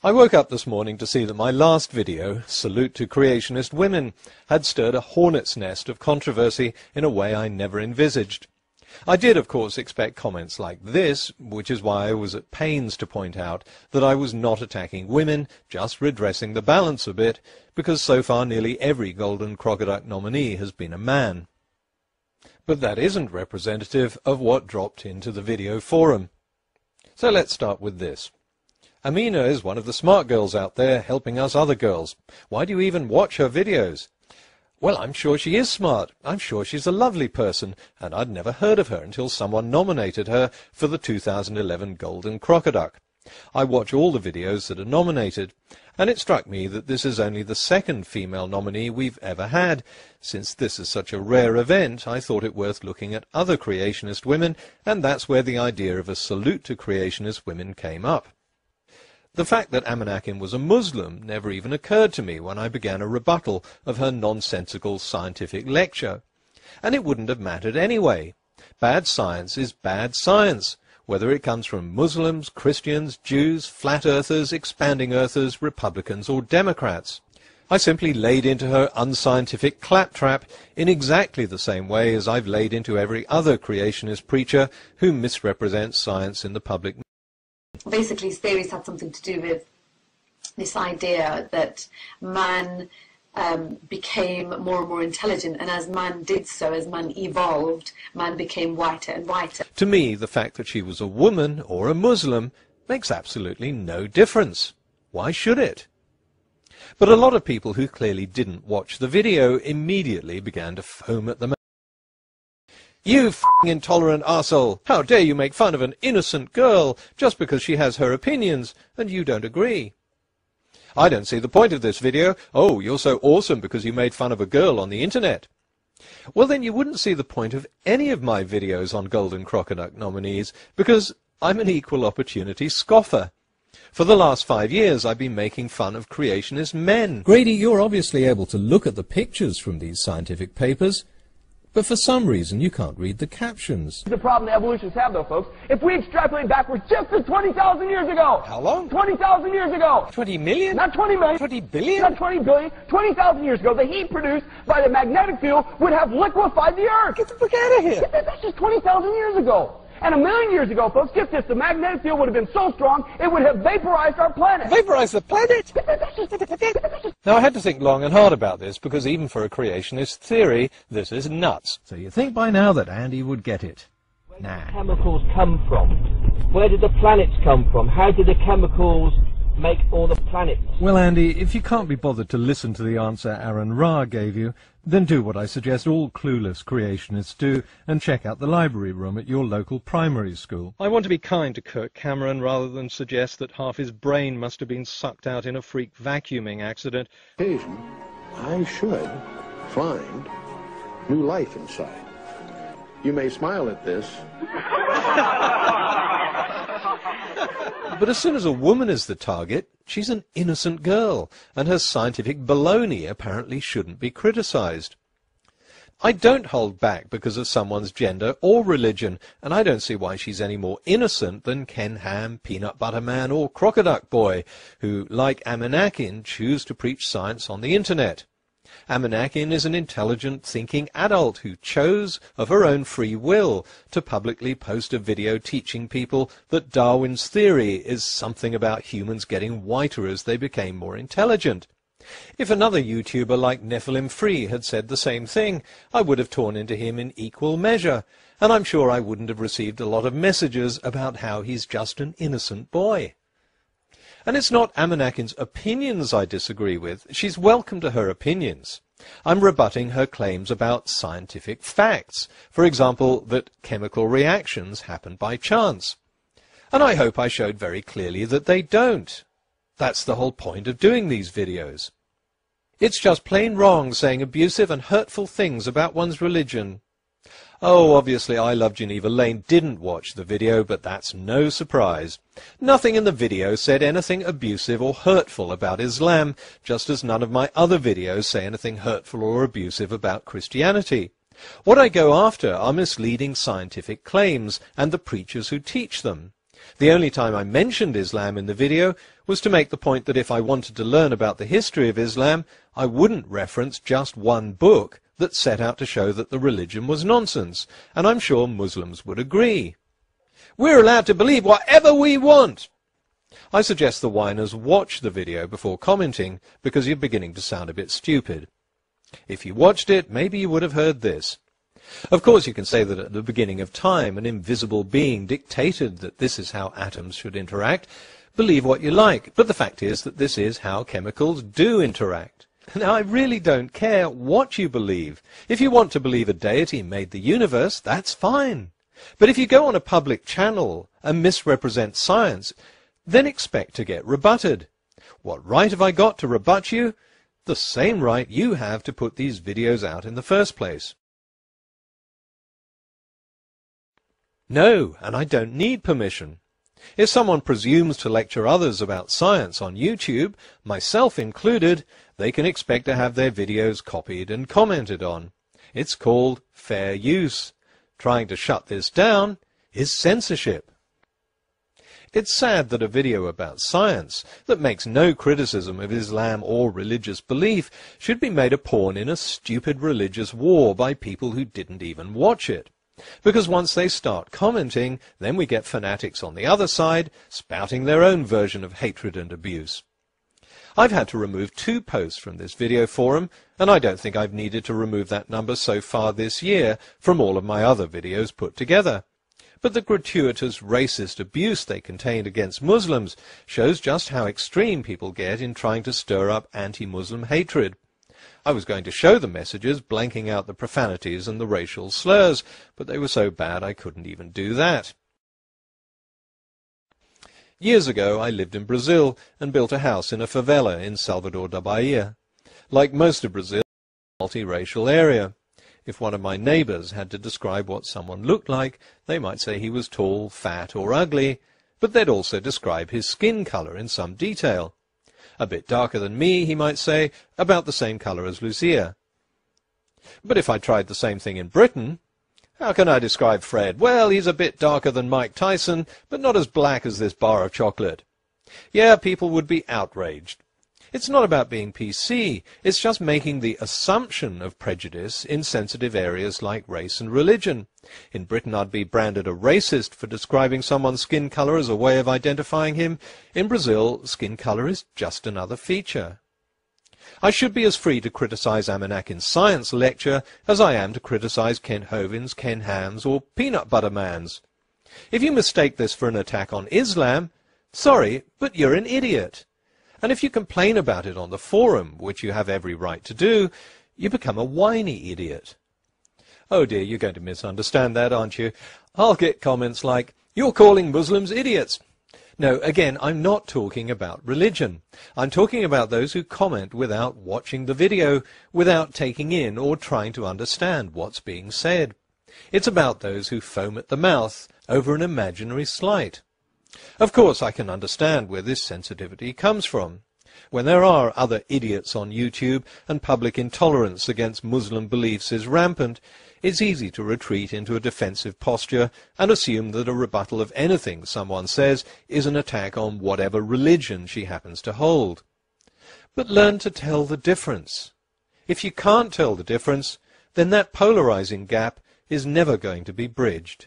I woke up this morning to see that my last video, Salute to Creationist Women, had stirred a hornet's nest of controversy in a way I never envisaged. I did, of course, expect comments like this, which is why I was at pains to point out that I was not attacking women, just redressing the balance a bit, because so far nearly every Golden Crocoduck nominee has been a man. But that isn't representative of what dropped into the video forum. So let's start with this. Amina is one of the smart girls out there helping us other girls. Why do you even watch her videos? Well, I'm sure she is smart. I'm sure she's a lovely person, and I'd never heard of her until someone nominated her for the 2011 Golden Crocoduck. I watch all the videos that are nominated, and it struck me that this is only the second female nominee we've ever had. Since this is such a rare event, I thought it worth looking at other creationist women, and that's where the idea of a salute to creationist women came up. The fact that Amenakian was a Muslim never even occurred to me when I began a rebuttal of her nonsensical scientific lecture. And it wouldn't have mattered anyway. Bad science is bad science, whether it comes from Muslims, Christians, Jews, flat earthers, expanding earthers, Republicans or Democrats. I simply laid into her unscientific claptrap in exactly the same way as I've laid into every other creationist preacher who misrepresents science in the public. Basically, his theories had something to do with this idea that man became more and more intelligent, and as man did so, as man evolved, man became whiter and whiter. To me, the fact that she was a woman or a Muslim makes absolutely no difference. Why should it? But a lot of people who clearly didn't watch the video immediately began to foam at the mouth. You f***ing intolerant arsehole! How dare you make fun of an innocent girl just because she has her opinions and you don't agree? I don't see the point of this video. Oh, you're so awesome because you made fun of a girl on the internet. Well, then you wouldn't see the point of any of my videos on Golden Crocoduck nominees because I'm an equal opportunity scoffer. For the last 5 years I've been making fun of creationist men. Grady, you're obviously able to look at the pictures from these scientific papers, but for some reason you can't read the captions. The problem the evolutionists have, though, folks, if we extrapolate backwards just to 20,000 years ago. How long? 20,000 years ago. 20 million? Not 20 million. 20 billion? Not 20 billion. 20,000 years ago, the heat produced by the magnetic field would have liquefied the Earth. Get the fuck out of here. That's just 20,000 years ago. And 1 million years ago, folks, get this, the magnetic field would have been so strong, it would have vaporized our planet. Vaporize the planet? Now, I had to think long and hard about this, because even for a creationist theory, this is nuts. So you think by now that Andy would get it? Nah. Where did the chemicals come from? Where did the planets come from? How did the chemicals make all the planets? Well, Andy, if you can't be bothered to listen to the answer Aaron Ra gave you, then do what I suggest all clueless creationists do and check out the library room at your local primary school. I want to be kind to Kirk Cameron rather than suggest that half his brain must have been sucked out in a freak vacuuming accident. Occasion, I should find new life inside. You may smile at this. But as soon as a woman is the target, she's an innocent girl, and her scientific baloney apparently shouldn't be criticized. I don't hold back because of someone's gender or religion, and I don't see why she's any more innocent than Ken Ham, Peanut Butter Man, or Crocoduck Boy, who, like Amenakian, choose to preach science on the internet. Amenakian is an intelligent, thinking adult who chose, of her own free will, to publicly post a video teaching people that Darwin's theory is something about humans getting whiter as they became more intelligent. If another YouTuber like Nephilim Free had said the same thing, I would have torn into him in equal measure, and I'm sure I wouldn't have received a lot of messages about how he's just an innocent boy. And it's not Amenakian's opinions I disagree with. She's welcome to her opinions. I'm rebutting her claims about scientific facts. For example, that chemical reactions happen by chance. And I hope I showed very clearly that they don't. That's the whole point of doing these videos. It's just plain wrong saying abusive and hurtful things about one's religion. Oh, obviously I Love Geneva Lane didn't watch the video, but that's no surprise. Nothing in the video said anything abusive or hurtful about Islam, just as none of my other videos say anything hurtful or abusive about Christianity. What I go after are misleading scientific claims and the preachers who teach them. The only time I mentioned Islam in the video was to make the point that if I wanted to learn about the history of Islam, I wouldn't reference just one book that set out to show that the religion was nonsense, and I'm sure Muslims would agree. We're allowed to believe whatever we want. I suggest the whiners watch the video before commenting, because you're beginning to sound a bit stupid. If you watched it, maybe you would have heard this. Of course, you can say that at the beginning of time, an invisible being dictated that this is how atoms should interact. Believe what you like, but the fact is that this is how chemicals do interact. Now, I really don't care what you believe. If you want to believe a deity made the universe, that's fine. But if you go on a public channel and misrepresent science, then expect to get rebutted. What right have I got to rebut you? The same right you have to put these videos out in the first place. No, and I don't need permission. If someone presumes to lecture others about science on YouTube, myself included, they can expect to have their videos copied and commented on. It's called fair use. Trying to shut this down is censorship. It's sad that a video about science that makes no criticism of Islam or religious belief should be made a pawn in a stupid religious war by people who didn't even watch it. Because once they start commenting, then we get fanatics on the other side spouting their own version of hatred and abuse. I've had to remove 2 posts from this video forum, and I don't think I've needed to remove that number so far this year from all of my other videos put together. But the gratuitous racist abuse they contained against Muslims shows just how extreme people get in trying to stir up anti-Muslim hatred. I was going to show the messages blanking out the profanities and the racial slurs, but they were so bad I couldn't even do that. Years ago I lived in Brazil and built a house in a favela in Salvador da Bahia. Like most of Brazil, it's a multiracial area. If one of my neighbours had to describe what someone looked like, they might say he was tall, fat or ugly, but they'd also describe his skin colour in some detail. A bit darker than me, he might say, about the same colour as Lucia. But if I tried the same thing in Britain, how can I describe Fred? Well, he's a bit darker than Mike Tyson, but not as black as this bar of chocolate. Yeah, people would be outraged. It's not about being PC, it's just making the assumption of prejudice in sensitive areas like race and religion. In Britain I'd be branded a racist for describing someone's skin colour as a way of identifying him. In Brazil, skin colour is just another feature. I should be as free to criticise Amenakian's science lecture as I am to criticise Ken Hovind's, Ken Ham's or Peanut Butter Man's. If you mistake this for an attack on Islam, sorry, but you're an idiot. And if you complain about it on the forum, which you have every right to do, you become a whiny idiot. Oh dear, you're going to misunderstand that, aren't you? I'll get comments like, "You're calling Muslims idiots." No, again, I'm not talking about religion. I'm talking about those who comment without watching the video, without taking in or trying to understand what's being said. It's about those who foam at the mouth over an imaginary slight. Of course, I can understand where this sensitivity comes from. When there are other idiots on YouTube and public intolerance against Muslim beliefs is rampant, it's easy to retreat into a defensive posture and assume that a rebuttal of anything someone says is an attack on whatever religion she happens to hold. But learn to tell the difference. If you can't tell the difference, then that polarizing gap is never going to be bridged.